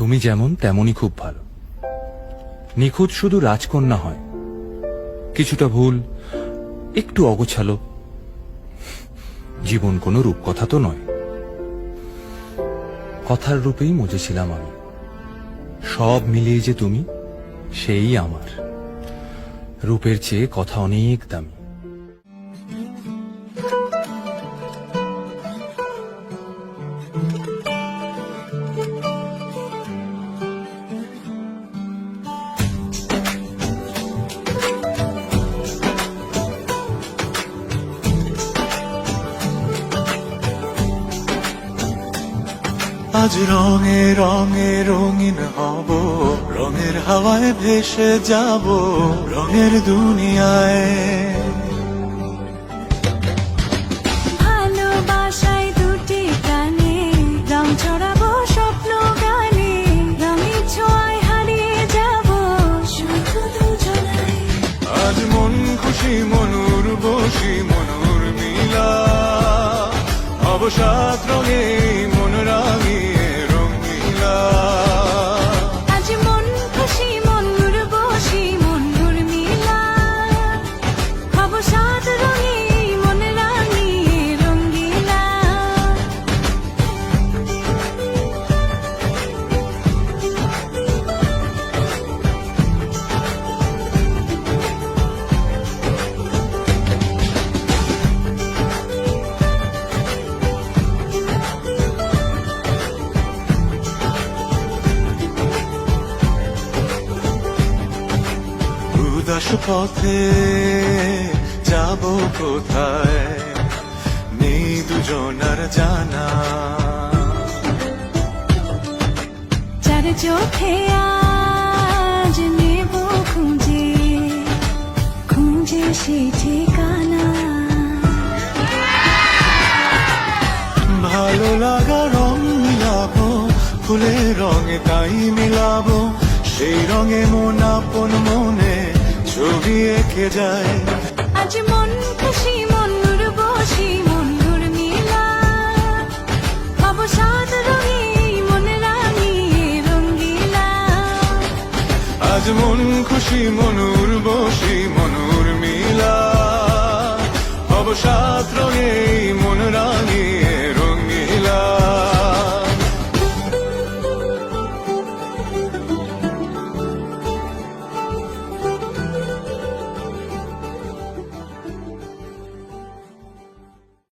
তুমি যেমন তেমনই খুব ভালো। নিখুঁত শুধু রাজকন্যা হয়, কিছুটা ভুল, একটু অগোছালো। জীবন কোনো রূপকথা তো নয়। কথার রূপেই মজেছিলাম আমি। সব মিলিয়ে যে তুমি, সেই আমার। রূপের চেয়ে কথা অনেক দামি। আজ রঙে রঙে রঙিন হব, রঙের হাওয়ায় ভেসে যাব, রঙের দুনিয়ায়। ভালোবাসায় দুটি কানে রং ছড়াবো স্বপ্ন গানে, রঙের ছোঁয়ায় হারিয়ে যাব শুধু দুজনায়। আজ মন খুশি মনুর বসি মনুর মিলা, অবসাদ রঙে মন রাঙিয়ে রঙিলা। আজ মন খুশি মনুর বসি মনুর মিলা, অবসাদ রঙে মন রাঙিয়ে রঙ্গিলা। উদাস পথে যাব কোথায়, নেই দুজনার জানা। চার চোখে আজ নেব খুঁজে খুঁজে সে ঠিকানা। ভালো লাগা রং মিলাবো, ফুলের রঙে তাই মিলাবো, সেই রঙে মন আপন মনে ছবি এঁকে যায়। আজ মন খুশি মনুর বসি মনুর মিলা, অবসাদ রঙে মন রাঙিয়ে রঙ্গিলা। আজ মন খুশি মনুর বসি মনুর মিলা, অবসাদ রঙে মন রাঙিয়ে